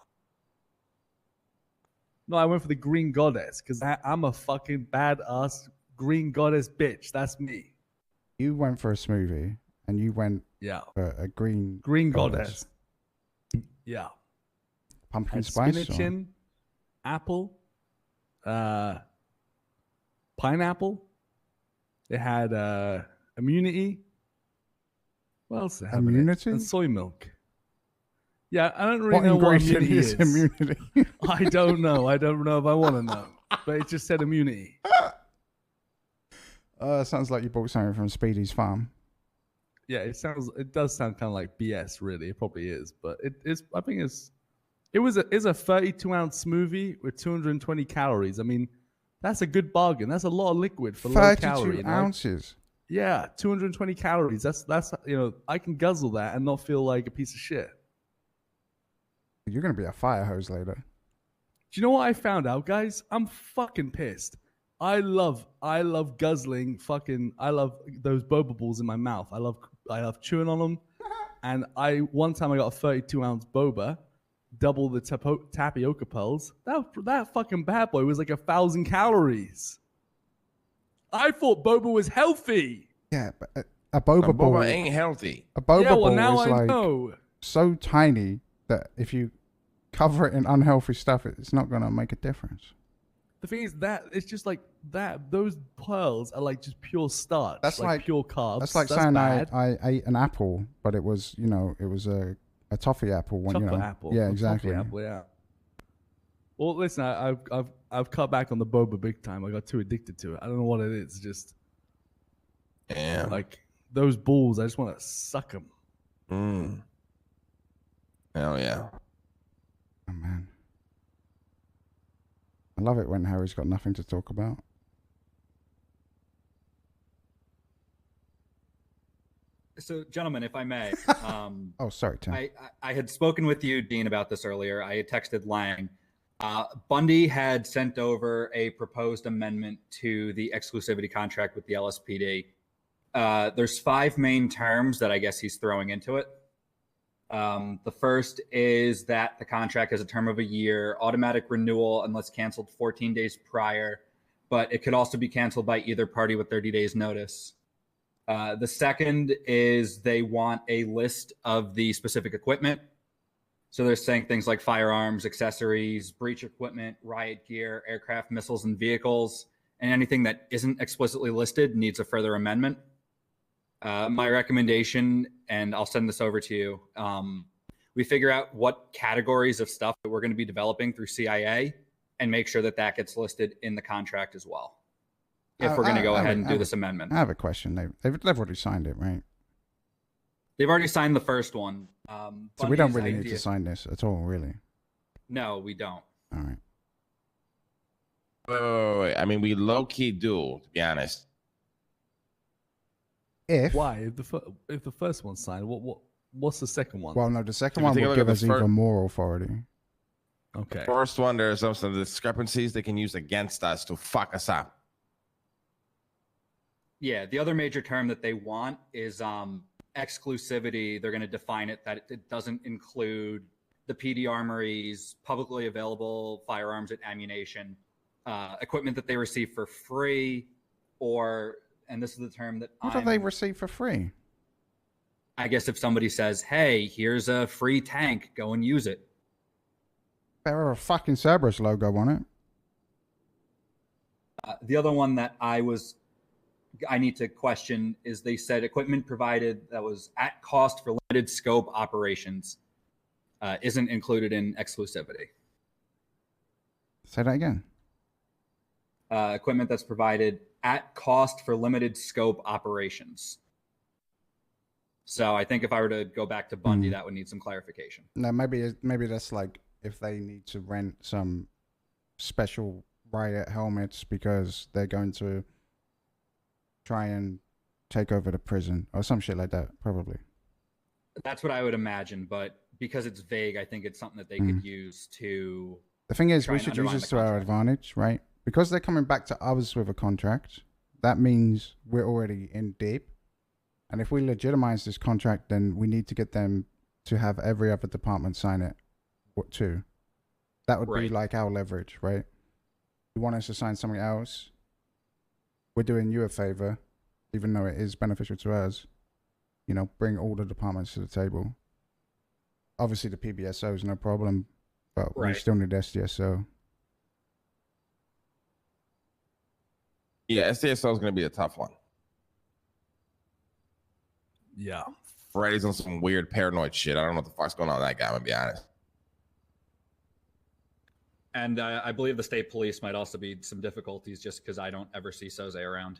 No, I went for the green goddess because I'm a fucking badass green goddess bitch. That's me. you. You went for a smoothie, and you went Yeah. for a green Goddess. Yeah. pumpkin Had spice. spinach or- in, apple, pineapple. It had immunity. What else? Did it have in it? Immunity? And soy milk. Yeah, I don't really What know what ingredient immunity is is. immunity? I don't know. I don't know if I want to know. But it just said immunity. Sounds like you bought something from Speedy's farm. Yeah, it does sound kind of like BS, really. It probably is, but it is. I think it was a 32-ounce smoothie with 220 calories. I mean, that's a good bargain. That's a lot of liquid for low 32 calorie. You know? ounces. Yeah, 220 calories. That's you know, I can guzzle that and not feel like a piece of shit. You're gonna be a fire hose later. Do you know what I found out, guys? I'm fucking pissed. I love guzzling I love those boba balls in my mouth. I love chewing on them. And one time I got a 32-ounce boba, double the tapioca pearls. That fucking bad boy was like 1,000 calories. I thought boba was healthy. Yeah, but a boba ball. Boba ain't healthy. A boba Yeah, well, ball now is I like know. so tiny that if you cover it in unhealthy stuff, it's not gonna make a difference. The thing is that it's just like that. Those pearls are like just pure starch. That's like pure carbs. That's like saying bad. I ate an apple, but it was a toffee apple. When, Chocolate you know, apple. Yeah, A exactly. toffee apple, yeah. Well, listen, I've cut back on the boba big time. I got too addicted to it. I don't know what it is. Just Yeah. like those balls, I just want to suck them. Hell yeah. Oh man, I love it when Harry's got nothing to talk about. So, gentlemen, if I may, Oh, sorry, Tim. I had spoken with you, Dean, about this earlier. I had texted Lang. Bundy had sent over a proposed amendment to the exclusivity contract with the LSPD. There's 5 main terms that I guess he's throwing into it. The first is that the contract has a term of a year, automatic renewal unless canceled 14 days prior, but it could also be canceled by either party with 30 days notice. The second is they want a list of the specific equipment. So they're saying things like firearms, accessories, breach equipment, riot gear, aircraft, missiles, and vehicles, and anything that isn't explicitly listed needs a further amendment. My recommendation, and I'll send this over to you, we figure out what categories of stuff that we're going to be developing through CIA and make sure that that gets listed in the contract as well. If we're going to go ahead and do this amendment. I have a question. They've already signed it, right? They've already signed the first one. So we don't really need to sign this at all, really. No, we don't. All right. Wait. I mean, we low-key do, to be honest. Why? If the first one's signed, what's the second one? Well, no, the second one will give us even more authority. Okay. First one, there's some discrepancies they can use against us to fuck us up. Yeah, the other major term that they want is exclusivity. They're going to define it that it doesn't include the PD armories, publicly available firearms and ammunition, equipment that they receive for free, or, and this is the term that What do they receive for free? I guess if somebody says, hey, here's a free tank, go and use it. There a fucking Cerberus logo on it. The other one that I need to question is they said equipment provided that was at cost for limited scope operations isn't included in exclusivity. Say that again. Equipment that's provided at cost for limited scope operations. So I think if I were to go back to Bundy, that would need some clarification. No, maybe that's like if they need to rent some special riot helmets because they're going to try and take over the prison or some shit like that, probably. That's what I would imagine, but because it's vague, I think it's something that they could use to... The thing is, we should use this to our advantage, right? Because they're coming back to us with a contract, that means we're already in deep. And if we legitimize this contract, then we need to get them to have every other department sign it too. That would be like our leverage, right? You want us to sign something else, we're doing you a favor, even though it is beneficial to us. You know, bring all the departments to the table. Obviously, the PBSO is no problem, but we still need SDSO. Yeah, SDSO is going to be a tough one. Yeah. Freddy's on some weird paranoid shit. I don't know what the fuck's going on with that guy, I'm going to be honest. And I believe the state police might also be some difficulties just because I don't ever see Soze around.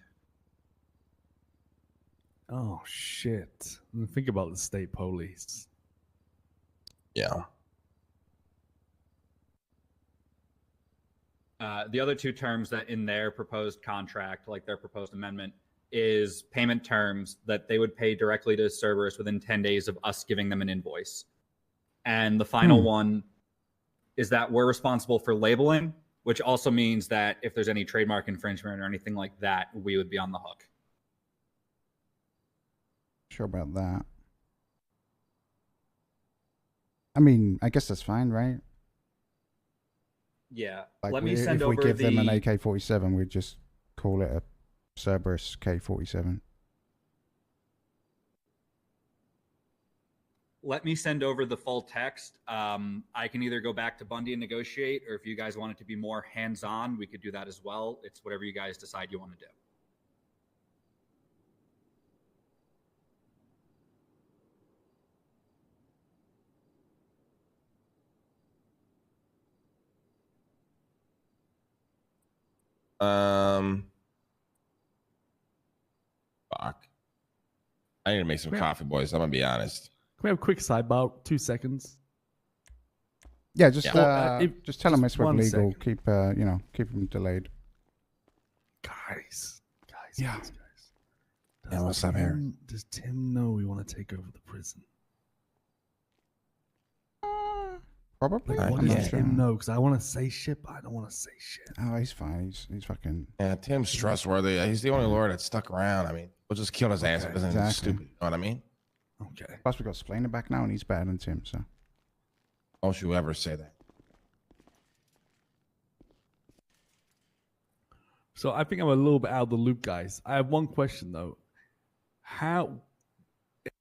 Oh, shit. Think about the state police. Yeah. The other two terms that in their proposed contract, like their proposed amendment, is payment terms that they would pay directly to Cerberus within 10 days of us giving them an invoice. And the final one is that we're responsible for labeling, which also means that if there's any trademark infringement or anything like that, we would be on the hook. Sure about that. I mean, I guess that's fine, right? Yeah. Like Let me send if over we give them an AK-47, we'd just call it a Cerberus K-47. Let me send over the full text. I can either go back to Bundy and negotiate, or if you guys want it to be more hands-on, we could do that as well. It's whatever you guys decide you want to do. Fuck. I need to make some coffee, boys. I'm gonna be honest. Can we have a quick sidebar? 2 seconds. Yeah, just just tell them just it's with 1 legal. second. Keep keep them delayed. Guys. Yeah. Guys. Yeah, what's up, Harry? Does Tim know we want to take over the prison? Probably. Like, what I'm does not sure. Tim know? Because I want to say shit, but I don't want to say shit. Oh, he's fine. He's fucking. Yeah, Tim's trustworthy. He's the only lord that stuck around. I mean, we'll just kill his ass if it isn't exactly. stupid. You know what I mean? Okay. Plus, we got Splainer back now, and he's better than Tim. So Don't you ever say that. So I think I'm a little bit out of the loop, guys. I have one question though. How,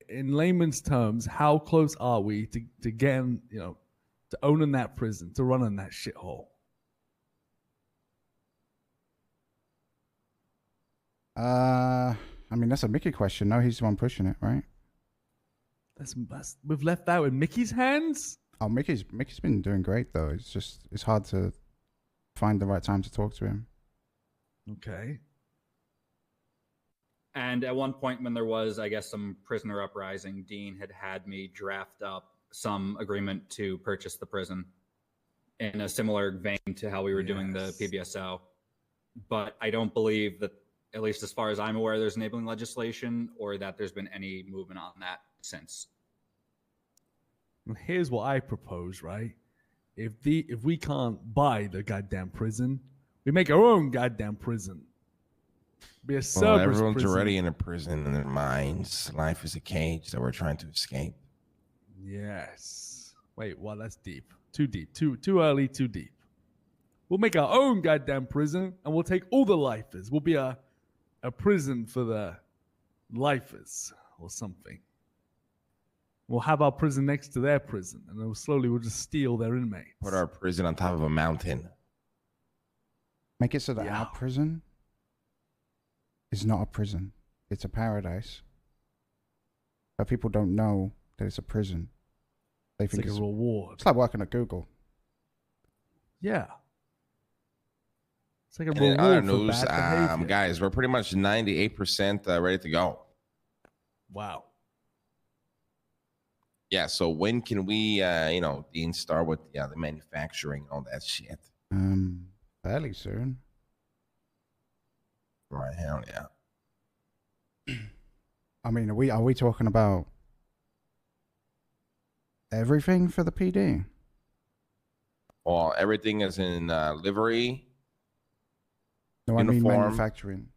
in layman's terms, how close are we to getting, to owning that prison, to running that shithole? I mean, that's a Mickey question. No, he's the one pushing it, right? That's we've left that in Mickey's hands. Oh, Mickey's been doing great though. It's hard to find the right time to talk to him. Okay. And at one point when there was, I guess, some prisoner uprising, Dean had me draft up some agreement to purchase the prison in a similar vein to how we were doing the PBSO. But I don't believe that, at least as far as I'm aware, there's enabling legislation or that there's been any movement on that since. Well, here's what I propose, right? If we can't buy the goddamn prison, we make our own goddamn prison. Be a Cerberus Well, everyone's prison. already in a prison in their minds. Life is a cage that we're trying to escape. Yes. Wait, well, that's deep. Too deep. Too early, too deep. We'll make our own goddamn prison, and we'll take all the lifers. We'll be a prison for the lifers or something. We'll have our prison next to their prison, and then we'll just steal their inmates. Put our prison on top of a mountain. Make it so that our prison is not a prison. It's a paradise. But people don't know that it's a prison. They think like a reward. It's like working at Google. Yeah. It's like a And in reward other for news, bad behavior. guys, we're pretty much 98% ready to go. Wow. Yeah, so when can we, Dean, start with the manufacturing and all that shit? Fairly soon. Right, hell yeah. I mean, are we talking about everything for the PD? Well, everything is in livery. No, I mean uniform. manufacturing.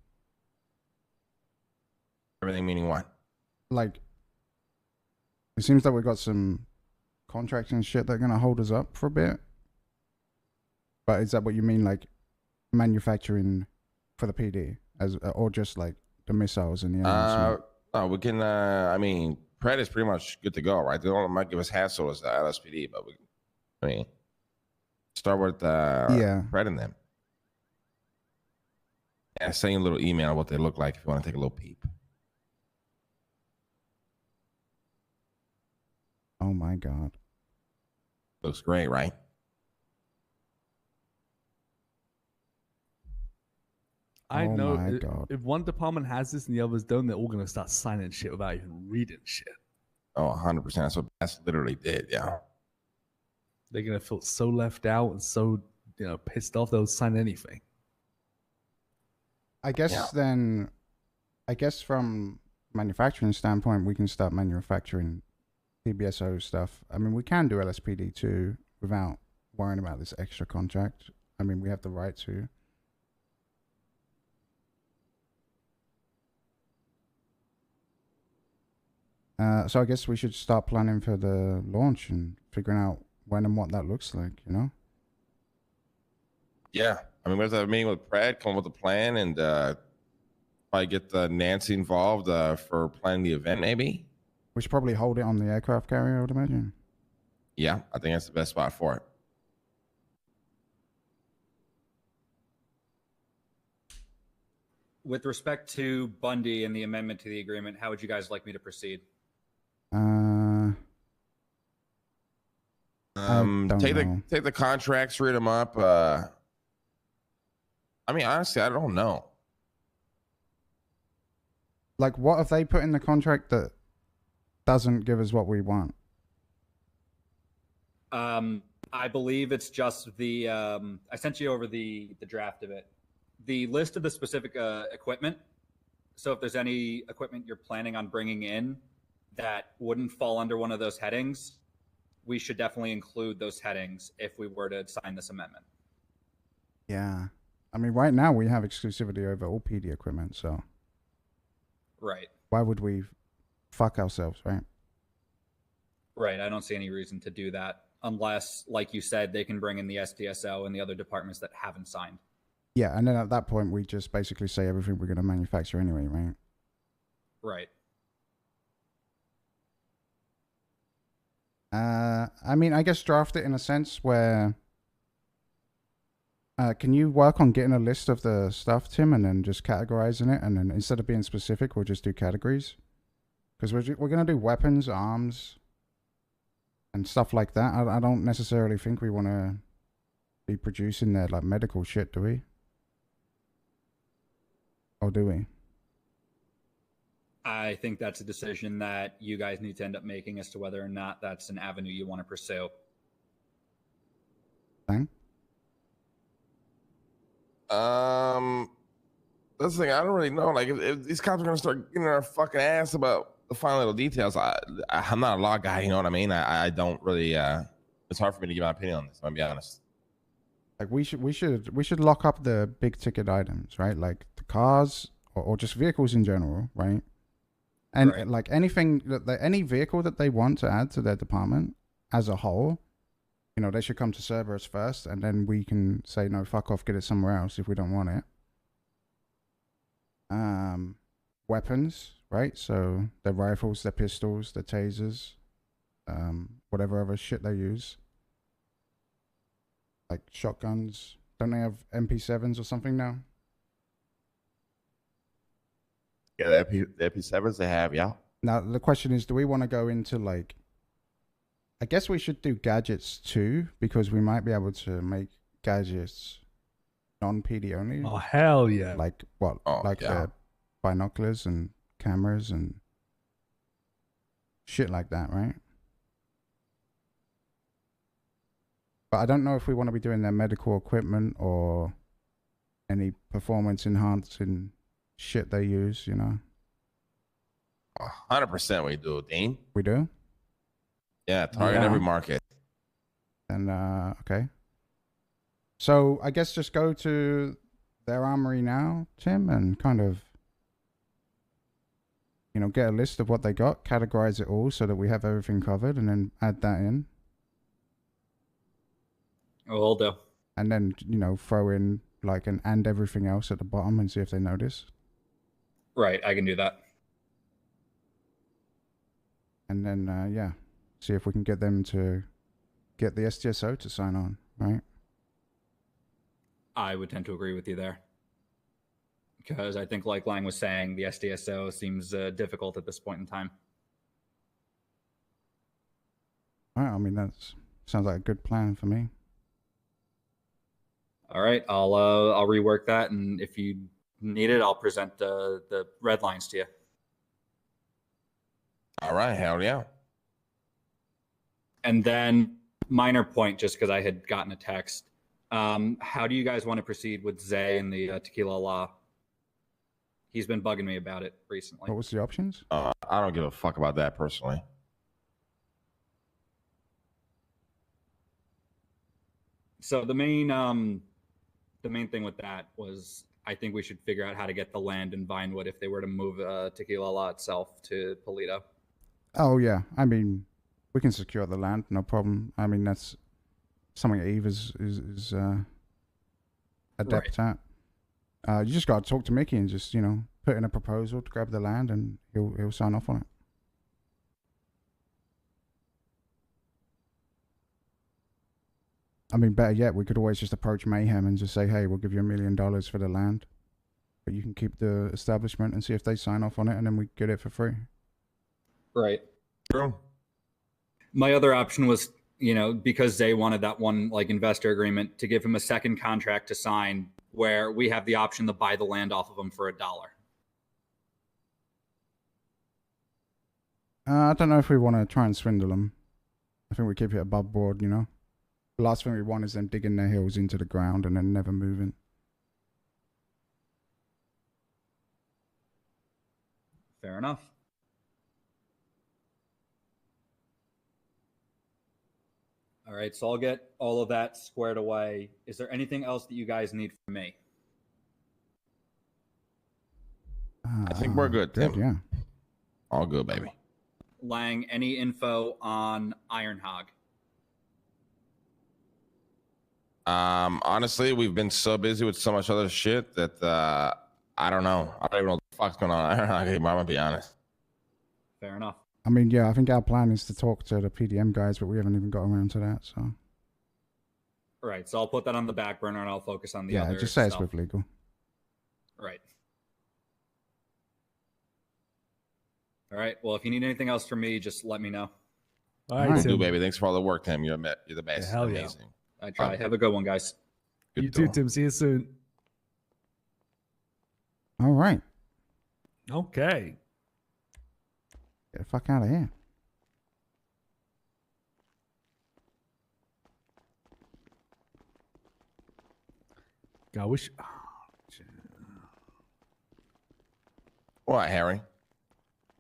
Everything meaning what? Like, it seems that we've got some contracts and shit that are going to hold us up for a bit. But is that what you mean, like manufacturing for the PD, or just like the missiles and the No, we can. Pred is pretty much good to go, right? They don't might give us hassle as the LSPD, but start with Pred and them. Yeah, send you a little email what they look like if you want to take a little peep. Oh my god, Looks great, right? I Oh know my God. if one department has this and the others don't, they're all going to start signing shit without even reading shit. Oh, 100%. That's what Bass literally did, yeah. They're going to feel so left out and so, pissed off they'll sign anything. I guess then, from manufacturing standpoint, we can start manufacturing PBSO stuff. I mean, we can do LSPD too without worrying about this extra contract. I mean, we have the right to. So I guess we should start planning for the launch and figuring out when and what that looks like, Yeah. I mean, we have to have a meeting with Pred, come up with a plan, and probably get Nancy involved for planning the event, maybe. We should probably hold it on the aircraft carrier, I would imagine. Yeah, I think that's the best spot for it. With respect to Bundy and the amendment to the agreement, how would you guys like me to proceed? Take the contracts, read them up. I mean, honestly, I don't know. Like, what have they put in the contract that doesn't give us what we want? I believe it's just the. I sent you over the draft of it. The list of the specific equipment So if there's any equipment you're planning on bringing in that wouldn't fall under one of those headings, we should definitely include those headings if we were to sign this amendment. Yeah. I mean, right now we have exclusivity over all PD equipment, so Right. why would we fuck ourselves, right? Right. I don't see any reason to do that unless, like you said, they can bring in the SDSO and the other departments that haven't signed. Yeah, and then at that point, we just basically say everything we're going to manufacture anyway, right? Right. I mean, I guess draft it in a sense where... can you work on getting a list of the stuff, Tim, and then just categorizing it? And then instead of being specific, we'll just do categories? Because we're going to do weapons, arms, and stuff like that. I don't necessarily think we want to be producing their like medical shit, do we? Or do we? I think that's a decision that you guys need to end up making as to whether or not that's an avenue you want to pursue. Thing? That's the thing. I don't really know. Like, if these cops are gonna start getting their fucking ass about the fine little details, I'm not a law guy. You know what I mean? I don't really. It's hard for me to give my opinion on this. I'm gonna be honest. Like we should lock up the big ticket items, right? Like the cars or just vehicles in general, right? And Right. like anything any vehicle that they want to add to their department as a whole, you know, they should come to Cerberus first, and then we can say no, fuck off, get it somewhere else if we don't want it. Weapons, right? So their rifles, their pistols, their tasers, whatever other shit they use. Like shotguns. Don't they have MP7s or something now? Yeah, the AP7s they have. Yeah. Now the question is, do we want to go into like, I guess we should do gadgets too, because we might be able to make gadgets non-PD only. Oh hell yeah! Like what? Oh, like yeah. binoculars and cameras and shit like that, right? But I don't know if we want to be doing their medical equipment or any performance enhancing shit they use, you know? 100% we do, Dean. We do? Yeah, target Yeah. every market. And, okay. So I guess just go to their armory now, Tim, and kind of, you know, get a list of what they got, categorize it all so that we have everything covered, and then add that in. Oh, will do. And then, you know, throw in like an and everything else at the bottom and see if they notice. Right. I can do that. And then, yeah, see if we can get them to get the STSO to sign on, right? I would tend to agree with you there. Because I think, like Lang was saying, the SDSO seems difficult at this point in time. All right, I mean, that sounds like a good plan for me. All right, I'll rework that, and if you need it, I'll present the red lines to you. All right, hell yeah. And then, minor point, just because I had gotten a text. How do you guys want to proceed with Zay and the tequila law? He's been bugging me about it recently. What was the options? I don't give a fuck about that personally. So the main thing with that was, I think we should figure out how to get the land in Vinewood if they were to move Tequila Law itself to Polito. Oh, yeah. I mean, we can secure the land, no problem. I mean, that's something Eve is adept at. You just got to talk to Mickey and just, you know, put in a proposal to grab the land, and he'll sign off on it. I mean, better yet, we could always just approach Mayhem and just say, hey, we'll give you $1 million for the land, but you can keep the establishment, and see if they sign off on it, and then we get it for free. Right. True. My other option was, you know, because Zay wanted that one like investor agreement, to give him a second contract to sign where we have the option to buy the land off of him for $1. I don't know if we want to try and swindle them. I think we keep it above board, you know? The last thing we want is them digging their heels into the ground and then never moving. Fair enough. All right, so I'll get all of that squared away. Is there anything else that you guys need from me? I think we're good, Tim. Yeah. All good, baby. Lang, any info on Ironhog? Honestly, we've been so busy with so much other shit that I don't know. I don't even know what the fuck's going on. I don't know anymore, I'm gonna be honest. Fair enough. I mean, yeah, I think our plan is to talk to the PDM guys, but we haven't even got around to that. So. All right, so I'll put that on the back burner and I'll focus on the Yeah, other just say it's stuff. with legal. Right. All right. Well, if you need anything else from me, just let me know. All right, Will Will Tim. do, baby. Thanks for all the work, Tim. You're the best. Yeah, hell yeah. Amazing. I try. Have a good one, guys. Good You too, deal. Tim. See you soon. All right. Okay. Get the fuck out of here. God, I wish. What, Harry?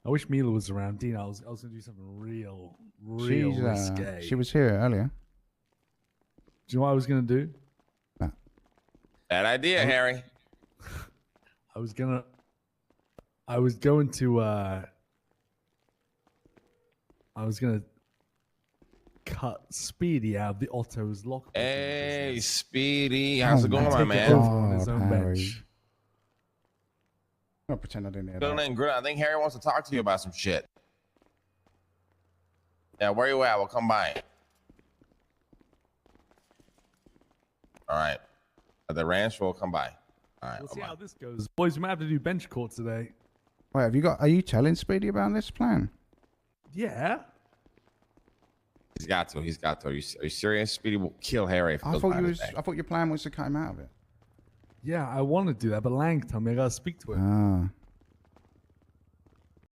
I wish Mila was around. Dean, I was gonna do something real risque. She was here earlier. Do you know what I was gonna do? Bad idea, Harry. I was going to cut Speedy out of the Otto's lock. Hey, Speedy. How's it Oh going, my my Take it man? over on his own Harry. bench. I'll pretend I didn't hear Good that. and good. I think Harry wants to talk to you about some shit. Yeah, where you at? We'll come by. All right. At the ranch, we'll come by. All right. We'll see bye-bye. how this goes. Boys, we might have to do bench court today. Wait, are you telling Speedy about this plan? Yeah. He's got to. Are you serious? Speedy will kill Harry if he I goes thought behind his back. I thought your plan was to cut him out of it. Yeah, I want to do that, but Lang told me I got to speak to him. Ah.